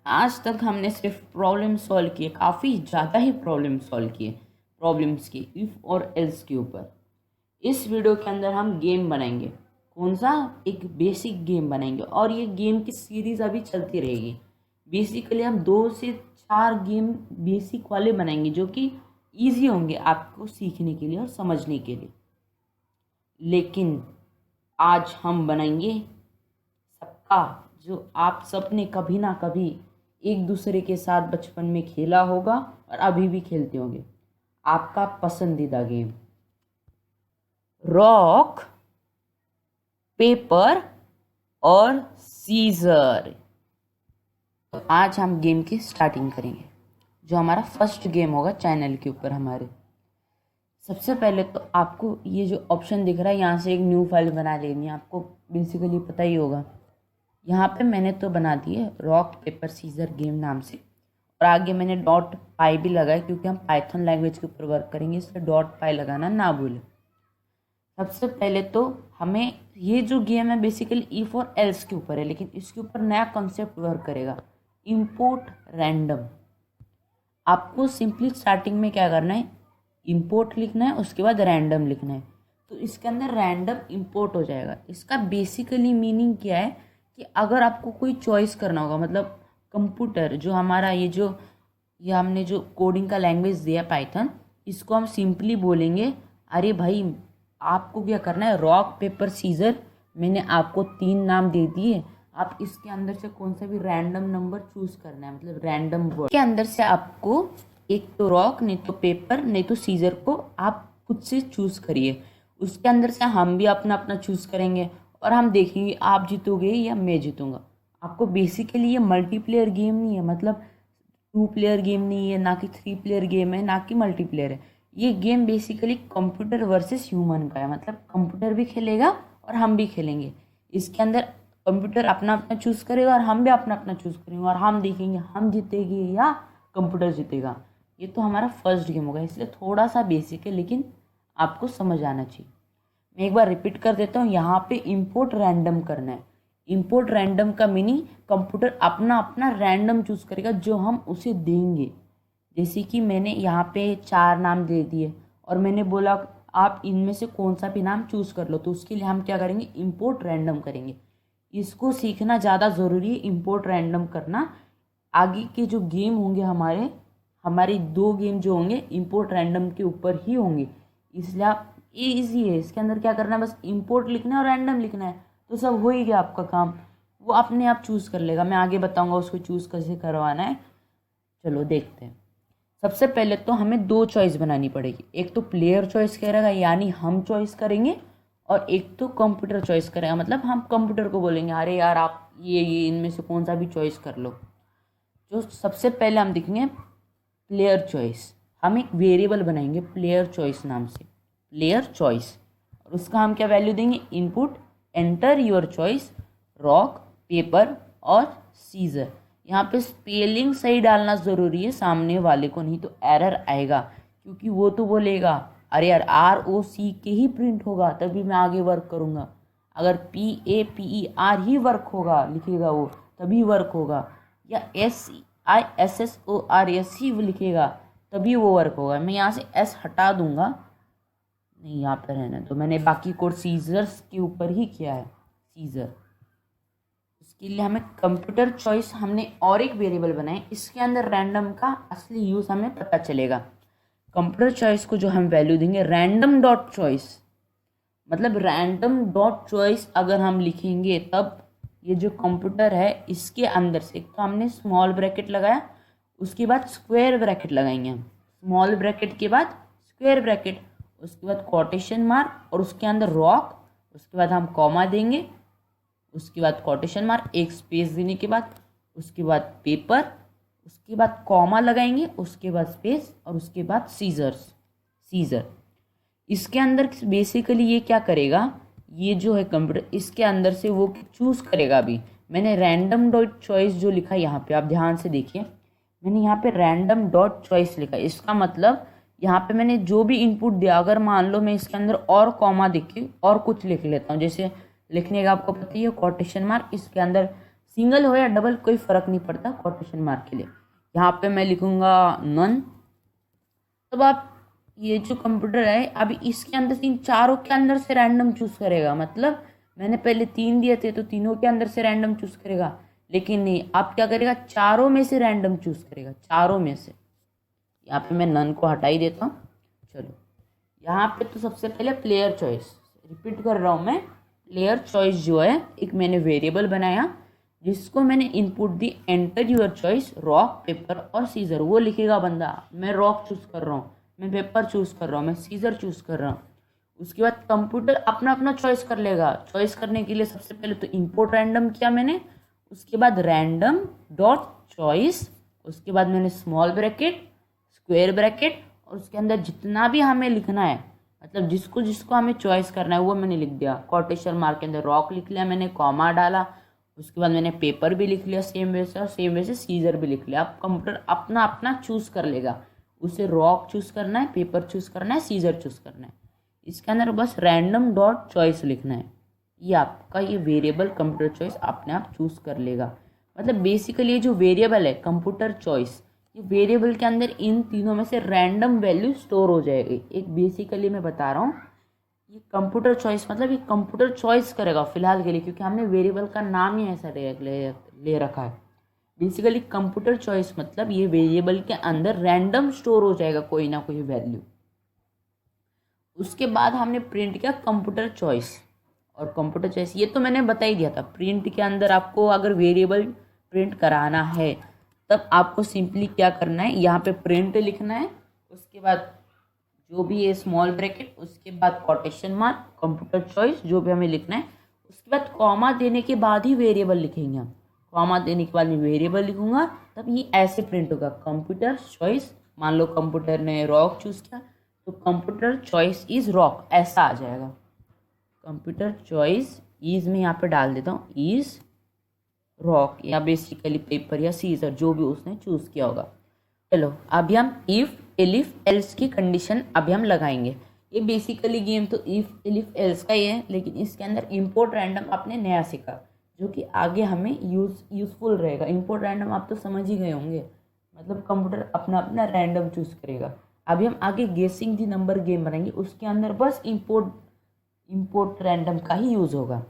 आज तक हमने सिर्फ प्रॉब्लम सॉल्व किए, काफ़ी ज़्यादा ही प्रॉब्लम सॉल्व किए, प्रॉब्लम्स की इफ़ और एल्स के ऊपर। इस वीडियो के अंदर हम गेम बनाएंगे। कौन सा? एक बेसिक गेम बनाएंगे और ये गेम की सीरीज़ अभी चलती रहेगी। बेसिकली हम 2 से 4 गेम बेसिक वाले बनाएंगे जो कि ईजी होंगे आपको सीखने के लिए और समझने के लिए। लेकिन आज हम बनाएंगे सबका, जो आप सबने कभी ना कभी एक दूसरे के साथ बचपन में खेला होगा और अभी भी खेलते होंगे, आपका पसंदीदा गेम रॉक पेपर और सीजर। तो आज हम गेम की स्टार्टिंग करेंगे, जो हमारा फर्स्ट गेम होगा चैनल के ऊपर हमारे। सबसे पहले तो आपको ये जो ऑप्शन दिख रहा है, यहाँ से एक न्यू फाइल बना लेनी है। आपको बेसिकली पता ही होगा, यहाँ पे मैंने तो बना दी है रॉक पेपर सीजर गेम नाम से, और आगे मैंने डॉट पाई भी लगाया क्योंकि हम पाइथन लैंग्वेज के ऊपर वर्क करेंगे, इसलिए डॉट पाई लगाना ना भूलें। सबसे पहले तो हमें ये जो गेम है बेसिकली इफ और एल्स के ऊपर है, लेकिन इसके ऊपर नया कॉन्सेप्ट वर्क करेगा, इंपोर्ट रैंडम। आपको सिंपली स्टार्टिंग में क्या करना है, इंपोर्ट लिखना है, उसके बाद रैंडम लिखना है। तो इसके अंदर रैंडम इंपोर्ट हो जाएगा। इसका बेसिकली मीनिंग क्या है कि अगर आपको कोई चॉइस करना होगा, मतलब कंप्यूटर जो हमारा ये हमने जो कोडिंग का लैंग्वेज दिया पाइथन, इसको हम सिंपली बोलेंगे अरे भाई आपको क्या करना है, रॉक पेपर सीजर, मैंने आपको 3 नाम दे दिए, आप इसके अंदर से कौन सा भी रैंडम नंबर चूज करना है, मतलब रैंडम वर्ड के अंदर से आपको एक तो रॉक, नहीं तो पेपर, नहीं तो सीजर को आप खुद से चूज करिए। उसके अंदर से हम भी अपना अपना चूज करेंगे और हम देखेंगे आप जीतोगे या मैं जीतूंगा। आपको बेसिकली ये मल्टीप्लेयर गेम नहीं है, मतलब 2 प्लेयर गेम नहीं है, ना कि 3 प्लेयर गेम है, ना कि मल्टीप्लेयर है। ये game basically computer versus human का है, मतलब कंप्यूटर भी खेलेगा और हम भी खेलेंगे। इसके अंदर कंप्यूटर अपना अपना चूज करेगा और हम भी अपना अपना चूज करेंगे, और हम देखेंगे हम जीतेंगे या कंप्यूटर जीतेगा। ये तो हमारा फर्स्ट गेम होगा, इसलिए थोड़ा सा बेसिक है, लेकिन आपको समझ आना चाहिए। मैं एक बार रिपीट कर देता हूँ, यहाँ पे इंपोर्ट रैंडम करना है। इंपोर्ट रैंडम का मीनिंग कंप्यूटर अपना अपना रैंडम चूज करेगा जो हम उसे देंगे। जैसे कि मैंने यहाँ पे 4 नाम दे दिए और मैंने बोला आप इनमें से कौन सा भी नाम चूज कर लो, तो उसके लिए हम क्या करेंगे, इंपोर्ट रैंडम करेंगे। इसको सीखना ज़्यादा ज़रूरी है, इंपोर्ट रैंडम करना। आगे के जो गेम होंगे हमारे 2 गेम जो होंगे इंपोर्ट रैंडम के ऊपर ही होंगे, इसलिए आप ईजी है। इसके अंदर क्या करना है, बस इंपोर्ट लिखना है और रैंडम लिखना है, तो सब हो ही गया आपका काम। वो अपने आप चूज़ कर लेगा, मैं आगे बताऊंगा उसको चूज़ कैसे करवाना है। चलो देखते हैं। सबसे पहले तो हमें 2 चॉइस बनानी पड़ेगी, एक तो प्लेयर चॉइस करेगा यानी हम चॉइस करेंगे, और एक तो कंप्यूटर चॉइस करेगा, मतलब हम कंप्यूटर को बोलेंगे अरे यार आप ये इनमें से कौन सा भी चॉइस कर लो। जो सबसे पहले हम देखेंगे प्लेयर चॉइस। हम एक वेरिएबल बनाएंगे प्लेयर चॉइस नाम से, प्लेयर चॉइस, और उसका हम क्या वैल्यू देंगे, input enter your choice rock paper और सीजर। यहाँ पे स्पेलिंग सही डालना ज़रूरी है सामने वाले को, नहीं तो एरर आएगा, क्योंकि वो तो बोलेगा अरे यार ROC के ही प्रिंट होगा तभी मैं आगे वर्क करूँगा। अगर PAPER ही वर्क होगा लिखेगा वो तभी वर्क होगा, या SISSORS ही लिखेगा तभी वो वर्क होगा। मैं यहाँ से S हटा दूंगा, नहीं यहाँ पर रहना, तो मैंने बाकी कोड सीजर्स के ऊपर ही किया है, सीजर। उसके लिए हमें कंप्यूटर चॉइस हमने और एक वेरिएबल बनाए, इसके अंदर रैंडम का असली यूज़ हमें पता चलेगा। कंप्यूटर चॉइस को जो हम वैल्यू देंगे रैंडम डॉट चॉइस, मतलब रैंडम डॉट चॉइस अगर हम लिखेंगे तब ये जो कंप्यूटर है इसके अंदर से तो हमने स्मॉल ब्रैकेट लगाया, उसके बाद स्क्वायर ब्रैकेट लगाएंगे हम, स्मॉल ब्रैकेट के बाद स्क्वायर ब्रैकेट, उसके बाद कोटेशन मार्क और उसके अंदर रॉक, उसके बाद हम कॉमा देंगे, उसके बाद कोटेशन मार्क, एक स्पेस देने के बाद उसके बाद पेपर, उसके बाद कॉमा लगाएंगे, उसके बाद स्पेस और उसके बाद सीजर। इसके अंदर बेसिकली ये क्या करेगा, ये जो है कंप्यूटर इसके अंदर से वो चूज़ करेगा। अभी मैंने रैंडम डॉट चॉइस जो लिखा यहाँ पे आप ध्यान से देखिए, मैंने यहाँ पे रैंडम डॉट चॉइस लिखा, इसका मतलब यहाँ पे मैंने जो भी इनपुट दिया, अगर मान लो मैं इसके अंदर और कॉमा देखी और कुछ लिख लेता हूँ, जैसे लिखने का आपको पता ही है कोटेशन मार्क, इसके अंदर सिंगल हो या डबल कोई फर्क नहीं पड़ता कोटेशन मार्क के लिए। यहाँ पे मैं लिखूंगा नन। तब आप ये जो कंप्यूटर है अभी इसके अंदर से इन चारों के अंदर से रैंडम चूज करेगा। मतलब मैंने पहले 3 दिए थे तो तीनों के अंदर से रैंडम चूज करेगा, लेकिन नहीं, आप क्या करेगा, चारों में से रैंडम चूज करेगा, चारों में से। यहाँ पे मैं नन को हटा ही देता हूँ। चलो यहाँ पे तो सबसे पहले प्लेयर चॉइस, रिपीट कर रहा हूँ मैं, प्लेयर चॉइस जो है एक मैंने वेरिएबल बनाया जिसको मैंने इनपुट दी enter your choice rock paper और सीजर। वो लिखेगा बंदा मैं रॉक चूज कर रहा हूँ, मैं पेपर चूज कर रहा हूँ, मैं सीजर चूज कर रहा हूँ। उसके बाद कंप्यूटर अपना अपना चॉइस कर लेगा। चॉइस करने के लिए सबसे पहले तो इंपोर्ट रैंडम किया मैंने, उसके बाद रैंडम डॉट चॉइस, उसके बाद मैंने स्मॉल ब्रैकेट स्क्वायर ब्रैकेट और उसके अंदर जितना भी हमें लिखना है, मतलब जिसको जिसको हमें चॉइस करना है वो मैंने लिख दिया। कोटेशन मार्क के अंदर रॉक लिख लिया मैंने, कॉमा डाला, उसके बाद मैंने पेपर भी लिख लिया सेम वे से, और सेम वे से सीजर भी लिख लिया। अब कंप्यूटर अपना अपना चूज कर लेगा, उसे रॉक चूज करना है, पेपर चूज करना है, सीजर चूज करना है। इसके अंदर बस रैंडम डॉट चॉइस लिखना है। ये आपका ये वेरिएबल कंप्यूटर चॉइस अपने आप चूज कर लेगा। मतलब बेसिकली ये जो वेरिएबल है कंप्यूटर चॉइस, ये वेरिएबल के अंदर इन तीनों में से रैंडम वैल्यू स्टोर हो जाएगी। एक बेसिकली मैं बता रहा हूँ, ये कंप्यूटर चॉइस मतलब ये कंप्यूटर चॉइस करेगा फिलहाल के लिए, क्योंकि हमने वेरिएबल का नाम ही ऐसा ले रखा है। बेसिकली कंप्यूटर चॉइस मतलब ये वेरिएबल के अंदर रैंडम स्टोर हो जाएगा कोई ना कोई वैल्यू। उसके बाद हमने प्रिंट किया कंप्यूटर चॉइस। और कंप्यूटर चॉइस ये तो मैंने बता ही दिया था, प्रिंट के अंदर आपको अगर वेरिएबल प्रिंट कराना है तब आपको सिंपली क्या करना है, यहाँ पे प्रिंट लिखना है, उसके बाद जो भी है स्मॉल ब्रैकेट, उसके बाद कोटेशन मार्क, कंप्यूटर चॉइस जो भी हमें लिखना है, उसके बाद कॉमा देने के बाद ही वेरिएबल लिखेंगे हम। कॉमा देने के बाद मैं वेरिएबल लिखूंगा, तब ये ऐसे प्रिंट होगा कंप्यूटर चॉइस। मान लो कंप्यूटर ने रॉक चूज किया तो कंप्यूटर चॉइस इज रॉक, ऐसा आ जाएगा। कंप्यूटर चॉइस इज में यहाँ पे डाल देता हूँ इज रॉक, या बेसिकली पेपर या सीजर जो भी उसने चूज किया होगा। चलो अभी हम इफ एलिफ एल्स की कंडीशन अभी हम लगाएंगे। ये बेसिकली गेम तो इफ एलिफ एल्स का ही है, लेकिन इसके अंदर इंपोर्ट रैंडम आपने नया सीखा जो कि आगे हमें यूजफुल रहेगा। इंपोर्ट रैंडम आप तो समझ ही गए होंगे, मतलब कंप्यूटर अपना अपना रैंडम चूज करेगा। अभी हम आगे गेसिंग दी नंबर गेम बनाएंगे, उसके अंदर बस इंपोर्ट रैंडम का ही यूज होगा।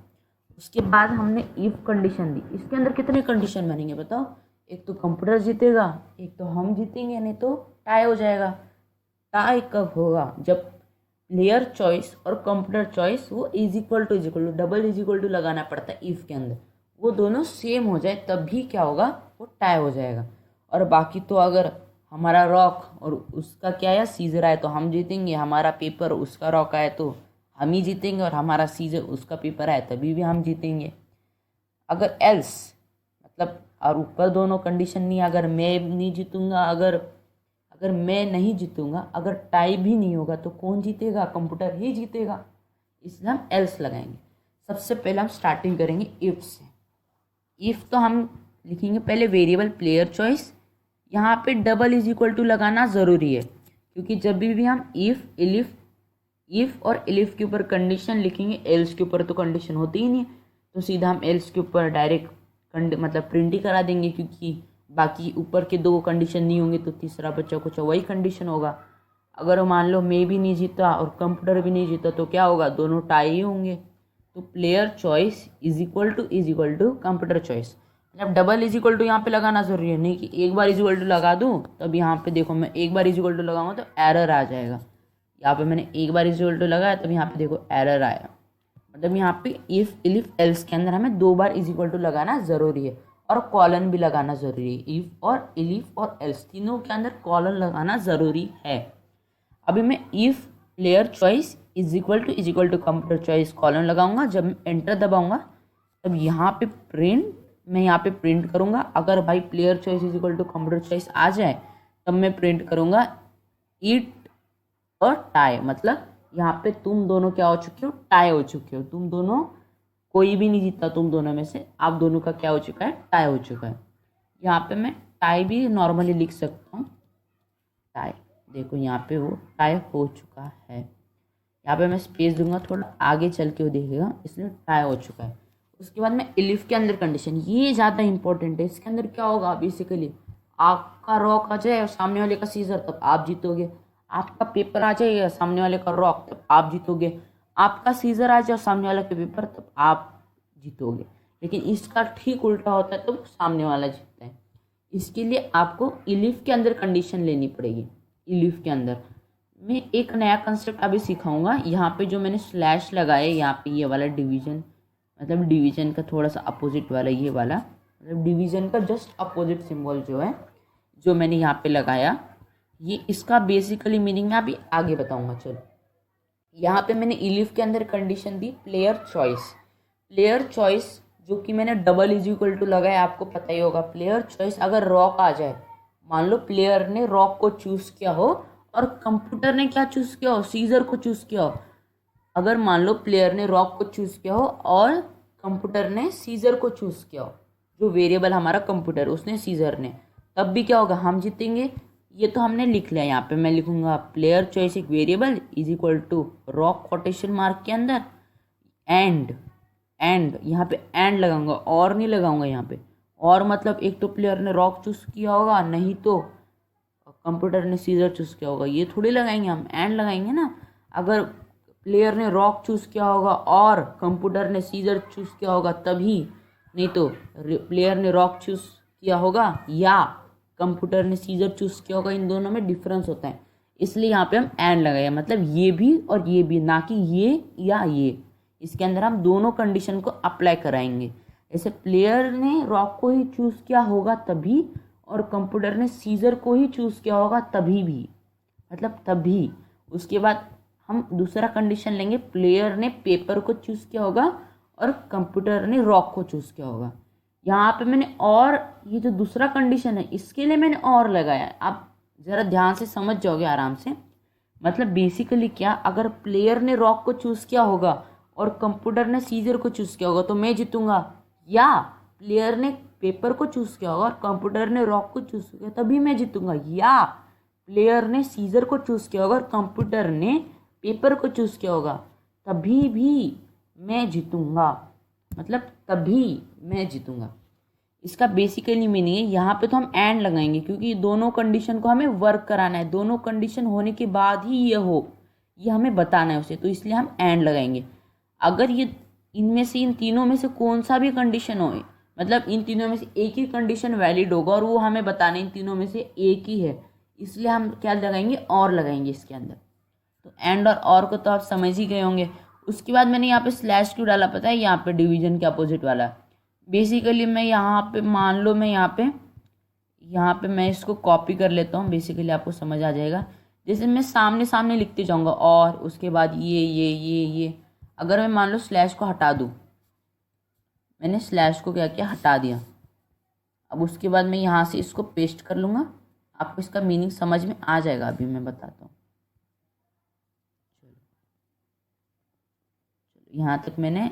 उसके बाद हमने इफ कंडीशन दी, इसके अंदर कितने कंडीशन बनेंगे बताओ। एक तो कंप्यूटर जीतेगा, एक तो हम जीतेंगे, नहीं तो टाई हो जाएगा। टाई कब होगा, जब प्लेयर चॉइस और कंप्यूटर चॉइस वो is equal to double is equal to लगाना पड़ता है इफ के अंदर, वो दोनों सेम हो जाए तब भी क्या होगा, वो टाई हो जाएगा। और बाकी तो अगर हमारा रॉक और उसका क्या है सीजर आए तो हम जीतेंगे, हमारा पेपर उसका रॉक आए तो हम ही जीतेंगे, और हमारा सीजर उसका पेपर आए तभी भी हम जीतेंगे। अगर एल्स मतलब और ऊपर दोनों कंडीशन नहीं, अगर मैं नहीं जीतूंगा, अगर मैं नहीं जीतूंगा, अगर टाई भी नहीं होगा तो कौन जीतेगा, कंप्यूटर ही जीतेगा, इसलिए हम एल्स लगाएंगे। सबसे पहले हम स्टार्टिंग करेंगे इफ से। इफ तो हम लिखेंगे पहले वेरिएबल प्लेयर चॉइस, यहाँ पे डबल इज इक्वल टू लगाना ज़रूरी है, क्योंकि जब भी हम इफ और एलिफ के ऊपर कंडीशन लिखेंगे, एल्स के ऊपर तो कंडीशन होती ही नहीं है, तो सीधा हम एल्स के ऊपर डायरेक्ट मतलब प्रिंट ही करा देंगे, क्योंकि बाकी ऊपर के 2 कंडीशन नहीं होंगे तो तीसरा बच्चा कुछ वही कंडीशन होगा। अगर मान लो मैं भी नहीं जीता और कंप्यूटर भी नहीं जीता तो क्या होगा, दोनों टाई ही होंगे। तो player choice is equal to computer choice, मतलब डबल इज इक्वल टू यहाँ पे लगाना जरूरी है, नहीं कि एक बार इज इक्वल टू लगा दूँ तब यहाँ पे देखो मैं एक बार इज इक्वल टू लगाऊंगा तो एरर आ जाएगा। यहाँ पे मैंने एक बार इज इक्वल टू लगाया तब यहाँ पे देखो एरर आया। मतलब यहाँ पे इफ एलिफ एल्स के अंदर हमें 2 बार इज इक्वल टू लगाना ज़रूरी है, और कॉलन भी लगाना ज़रूरी है। इफ और एलिफ और एल्स तीनों के अंदर कॉलन लगाना ज़रूरी है। अभी मैं if player choice is equal to computer choice colon लगाऊंगा। जब मैं एंटर दबाऊंगा तब यहाँ पे मैं यहाँ पे प्रिंट करूँगा। अगर भाई player choice is equal to computer choice आ जाए तब मैं प्रिंट करूँगा इट और टाई, मतलब यहाँ पे तुम दोनों क्या हो चुके हो, टाई हो चुके हो। तुम दोनों कोई भी नहीं जीता, तुम दोनों में से आप दोनों का क्या हो चुका है, टाई हो चुका है। यहाँ पे मैं टाई भी नॉर्मली लिख सकता हूँ, टाई देखो यहाँ पे वो टाई हो चुका है। यहाँ पे मैं स्पेस दूंगा, थोड़ा आगे चल के वो देखेगा, इसलिए टाई हो चुका है। उसके बाद में इलिफ के अंदर कंडीशन, ये ज़्यादा इंपॉर्टेंट है। इसके अंदर क्या होगा, बेसिकली आपका रॉक आ जाए और सामने वाले का सीजर, तब आप जीतोगे। आपका पेपर आ जाए या सामने वाले का रॉक, तब आप जीतोगे। आपका सीजर आ जाए और सामने वाले का पेपर, तब आप जीतोगे। लेकिन इसका ठीक उल्टा होता है तो सामने वाला जीतता है। इसके लिए आपको इलिफ के अंदर कंडीशन लेनी पड़ेगी। इलिफ के अंदर मैं एक नया कंसेप्ट अभी सिखाऊंगा। यहाँ पे जो मैंने स्लैश लगाया, यहाँ पे ये वाला डिवीजन, मतलब डिवीजन का थोड़ा सा अपोजिट वाला, ये वाला मतलब डिवीजन का जस्ट अपोजिट सिंबल जो है, जो मैंने यहाँ पे लगाया, ये इसका बेसिकली मीनिंग मैं अभी आगे बताऊंगा। चलो, यहाँ पे मैंने इलिफ के अंदर कंडीशन दी प्लेयर चॉइस। प्लेयर चॉइस जो कि मैंने डबल इज इक्वल टू लगाया, आपको पता ही होगा। प्लेयर चॉइस अगर रॉक आ जाए, मान लो प्लेयर ने रॉक को चूज किया हो और कंप्यूटर ने क्या चूज किया हो, सीजर को चूज किया हो। अगर मान लो प्लेयर ने रॉक को चूज किया हो और कंप्यूटर ने सीजर को चूज किया हो, जो वेरिएबल हमारा कंप्यूटर उसने सीजर ने, तब भी क्या होगा, हम जीतेंगे। ये तो हमने लिख लिया। यहाँ पे मैं लिखूंगा प्लेयर चॉइस एक variable is equal to rock quotation mark के अंदर एंड यहाँ पे एंड लगाऊंगा, और नहीं लगाऊंगा यहाँ पे। और मतलब एक तो प्लेयर ने रॉक चूज किया होगा, नहीं तो कंप्यूटर ने सीजर चूज किया होगा, ये थोड़ी लगाएंगे हम, एंड लगाएंगे ना। अगर प्लेयर ने रॉक चूज किया होगा और कंप्यूटर ने सीजर चूज किया होगा तभी, नहीं तो प्लेयर ने रॉक चूज किया होगा या कंप्यूटर ने सीजर चूज किया होगा, इन दोनों में डिफरेंस होता है। इसलिए यहाँ पे हम एंड लगाए, मतलब ये भी और ये भी, ना कि ये या ये। इसके अंदर हम दोनों कंडीशन को अप्लाई कराएंगे। जैसे प्लेयर ने रॉक को ही चूज किया होगा तभी, और कंप्यूटर ने सीजर को ही चूज किया होगा तभी भी, मतलब तभी। उसके बाद हम दूसरा कंडीशन लेंगे, प्लेयर ने पेपर को चूज किया होगा और कंप्यूटर ने रॉक को चूज किया होगा। यहाँ पे मैंने और, ये जो दूसरा कंडीशन है इसके लिए मैंने और लगाया। आप जरा ध्यान से समझ जाओगे आराम से। मतलब बेसिकली क्या, अगर प्लेयर ने रॉक को चूज किया होगा और कंप्यूटर ने सीजर को चूज किया होगा तो मैं जीतूंगा, या प्लेयर ने पेपर को चूज किया होगा और कंप्यूटर ने रॉक को चूज किया तभी मैं जीतूंगा, या प्लेयर ने सीजर को चूज किया होगा और कंप्यूटर ने पेपर को चूज किया होगा तभी भी मैं जीतूंगा, मतलब तभी मैं जीतूंगा। इसका बेसिकली मीनिंग है, यहाँ पे तो हम एंड लगाएंगे क्योंकि दोनों कंडीशन को हमें वर्क कराना है। दोनों कंडीशन होने के बाद ही ये हो, ये हमें बताना है उसे, तो इसलिए हम एंड लगाएंगे। अगर ये इनमें से, इन तीनों में से कौन सा भी कंडीशन हो, मतलब इन तीनों में से एक ही कंडीशन वैलिड होगा और वो हमें बताना है इन तीनों में से एक ही है, इसलिए हम क्या लगाएंगे, और लगाएंगे इसके अंदर। तो एंड और को तो आप समझ ही गए होंगे। उसके बाद मैंने यहाँ पे स्लैश क्यों डाला पता है, यहाँ पे डिवीजन के अपोजिट वाला। बेसिकली मैं यहाँ पे, मान लो मैं यहाँ पे मैं इसको कॉपी कर लेता हूँ, बेसिकली आपको समझ आ जाएगा। जैसे मैं सामने सामने लिखते जाऊँगा और उसके बाद ये अगर मैं मान लो स्लैश को हटा दूँ, मैंने स्लैश को क्या किया, हटा दिया। अब उसके बाद मैं यहाँ से इसको पेस्ट कर लूँगा, आपको इसका मीनिंग समझ में आ जाएगा, अभी मैं बताता हूँ। यहाँ तक मैंने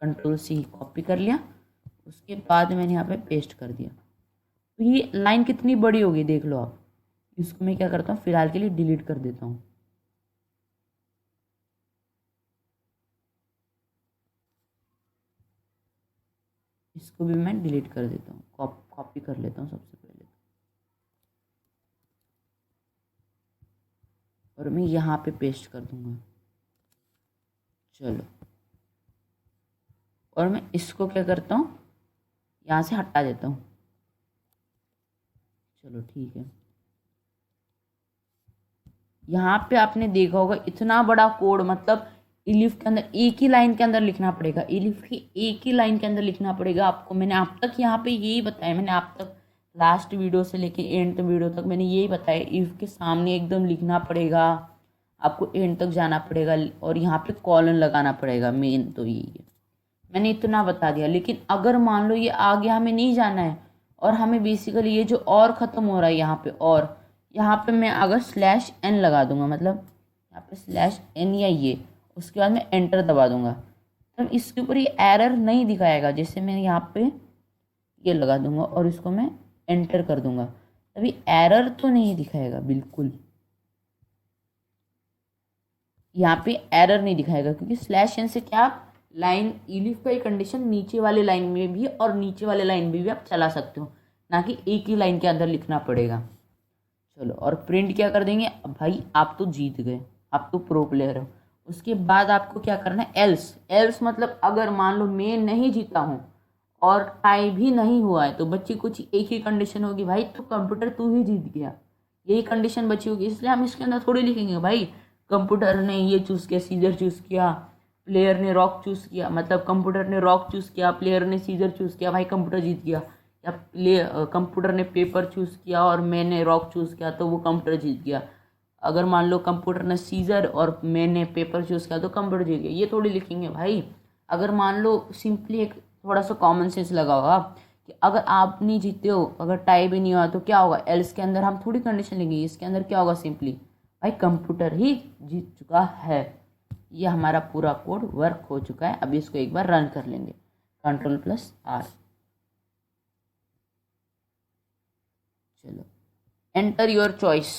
कंट्रोल C कॉपी कर लिया, उसके बाद मैंने यहाँ पे पेस्ट कर दिया। तो ये लाइन कितनी बड़ी होगी देख लो आप। इसको मैं क्या करता हूँ, फिलहाल के लिए डिलीट कर देता हूँ। इसको भी मैं डिलीट कर देता हूँ, कॉपी कर लेता हूँ सबसे पहले, और मैं यहाँ पे पेस्ट कर दूंगा। चलो, और मैं इसको क्या करता हूँ, यहाँ से हटा देता हूँ। चलो ठीक है। यहाँ पे आपने देखा होगा इतना बड़ा कोड, मतलब इलिफ के अंदर एक ही लाइन के अंदर लिखना पड़ेगा, इलिफ की एक ही लाइन के अंदर लिखना पड़ेगा आपको। मैंने आप तक यहाँ पे यही बताया, मैंने आप तक लास्ट वीडियो से लेके एंड वीडियो तक मैंने यही बताया, इफ के सामने एकदम लिखना पड़ेगा आपको, एंड तक जाना पड़ेगा और यहाँ पे कॉलन लगाना पड़ेगा। मेन तो यही है, मैंने इतना बता दिया। लेकिन अगर मान लो ये आगे हमें नहीं जाना है और हमें बेसिकली ये जो और ख़त्म हो रहा है यहाँ पे, और यहाँ पे मैं अगर /n लगा दूंगा, मतलब यहाँ पे /n या ये, उसके बाद मैं एंटर दबा दूंगा, तब इसके ऊपर ये एरर नहीं दिखाएगा। जैसे मैं यहाँ पे ये लगा दूंगा और इसको मैं एंटर कर दूंगा, तभी एरर तो नहीं दिखाएगा, बिल्कुल यहाँ पे एरर नहीं दिखाएगा, क्योंकि /n से क्या आप लाइन इलिफ का कंडीशन नीचे वाले लाइन में भी और नीचे वाले लाइन में भी आप चला सकते हो, ना कि एक ही लाइन के अंदर लिखना पड़ेगा। चलो और प्रिंट क्या कर देंगे। अब भाई आप तो जीत गए, आप तो प्रो प्लेयर हो। उसके बाद आपको क्या करना है, एल्स। एल्स मतलब अगर मान लो मैं नहीं जीता हूँ और टाई भी नहीं हुआ है तो बच्ची कुछ एक ही कंडीशन होगी भाई, तो कंप्यूटर तू ही जीत गया, यही कंडीशन बची होगी। इसलिए हम इसके अंदर थोड़ी लिखेंगे भाई कंप्यूटर ने ये चूज़ किया, सीजर चूज़ किया, प्लेयर ने रॉक चूज़ किया, मतलब कंप्यूटर ने रॉक चूज़ किया, प्लेयर ने सीजर चूज़ किया, भाई कंप्यूटर जीत गया। या कंप्यूटर ने पेपर चूज़ किया और मैंने रॉक चूज़ किया तो वो कंप्यूटर जीत गया। अगर मान लो कंप्यूटर ने सीजर और मैंने पेपर चूज़ किया तो कंप्यूटर जीत गया, ये थोड़ी लिखेंगे भाई। अगर मान लो सिंपली एक थोड़ा सा कॉमन सेंस लगा होगा कि अगर आप नहीं जीते हो, अगर टाई भी नहीं हुआ तो क्या होगा, एल्स के अंदर हम थोड़ी कंडीशन लेंगे, इसके अंदर क्या होगा, सिंपली भाई कंप्यूटर ही जीत चुका है। ये हमारा पूरा कोड वर्क हो चुका है। अभी इसको एक बार रन कर लेंगे, Ctrl+R। चलो एंटर योर चॉइस।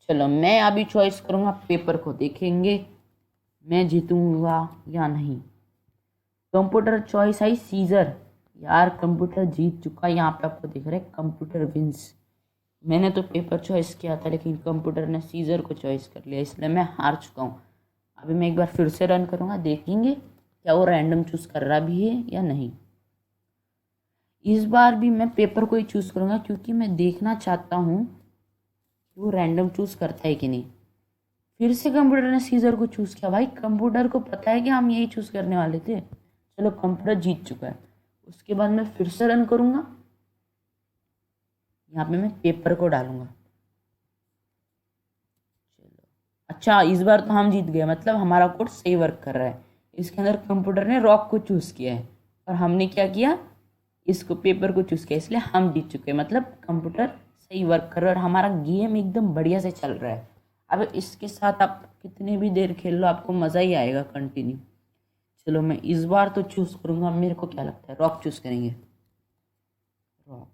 चलो मैं अभी चॉइस करूँगा पेपर को, देखेंगे मैं जीतूंगा या नहीं। कंप्यूटर चॉइस आई सीजर, यार कंप्यूटर जीत चुका है। यहाँ पे आपको दिख रहा है कंप्यूटर विंस। मैंने तो पेपर चॉइस किया था लेकिन कंप्यूटर ने सीजर को चॉइस कर लिया, इसलिए मैं हार चुका हूँ। अभी मैं एक बार फिर से रन करूँगा, देखेंगे क्या वो रैंडम चूज़ कर रहा भी है या नहीं। इस बार भी मैं पेपर को ही चूज़ करूँगा क्योंकि मैं देखना चाहता हूँ कि वो रैंडम चूज़ करता है कि नहीं। फिर से कंप्यूटर ने सीजर को चूज़ किया, भाई कंप्यूटर को पता है कि हम यही चूज़ करने वाले थे। चलो कंप्यूटर जीत चुका है। उसके बाद मैं फिर से रन करूँगा, यहाँ पे मैं पेपर को डालूंगा। चलो अच्छा, इस बार तो हम जीत गए, मतलब हमारा कोड सही वर्क कर रहा है। इसके अंदर कंप्यूटर ने रॉक को चूज़ किया है और हमने क्या किया, इसको पेपर को चूज़ किया, इसलिए हम जीत चुके हैं। मतलब कंप्यूटर सही वर्क कर रहा है और हमारा गेम एकदम बढ़िया से चल रहा है। अब इसके साथ आप कितनी भी देर खेल लो आपको मज़ा ही आएगा कंटिन्यू। चलो मैं इस बार तो चूज़ करूँगा, मेरे को क्या लगता है रॉक चूज़ करेंगे, रॉक।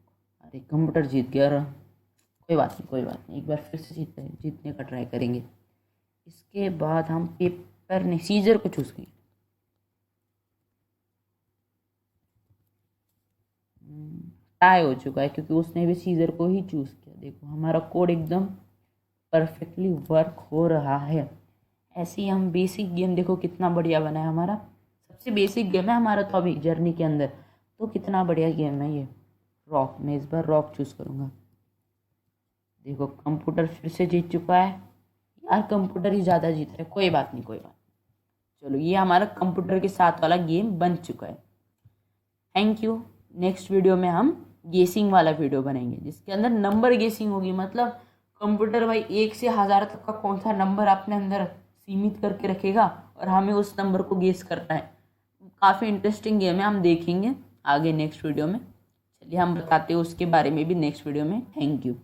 अरे कंप्यूटर जीत गया, कोई बात नहीं कोई बात नहीं, एक बार फिर से जीतने का ट्राई करेंगे। इसके बाद हम पेपर नहीं सीजर को चूज़ करेंगे। टाई हो चुका है क्योंकि उसने भी सीजर को ही चूज़ किया। देखो हमारा कोड एकदम परफेक्टली वर्क हो रहा है। ऐसे ही हम बेसिक गेम देखो कितना बढ़िया बना है हमारा, सबसे बेसिक गेम है हमारा तो अभी जर्नी के अंदर, तो कितना बढ़िया गेम है ये रॉक। मैं इस बार रॉक चूज़ करूँगा। देखो कंप्यूटर फिर से जीत चुका है, यार कंप्यूटर ही ज़्यादा जीत रहा है, कोई बात नहीं कोई बात नहीं। चलो ये हमारा कंप्यूटर के साथ वाला गेम बन चुका है। Thank you. नेक्स्ट वीडियो में हम गेसिंग वाला वीडियो बनाएंगे जिसके अंदर नंबर गेसिंग होगी, मतलब कंप्यूटर भाई 1 से 1000 तक का कौन सा नंबर अपने अंदर सीमित करके रखेगा और हमें उस नंबर को गेस करना है। काफ़ी इंटरेस्टिंग गेम है, हम देखेंगे आगे नेक्स्ट वीडियो में। चलिए हम बताते हैं उसके बारे में भी नेक्स्ट वीडियो में। Thank you.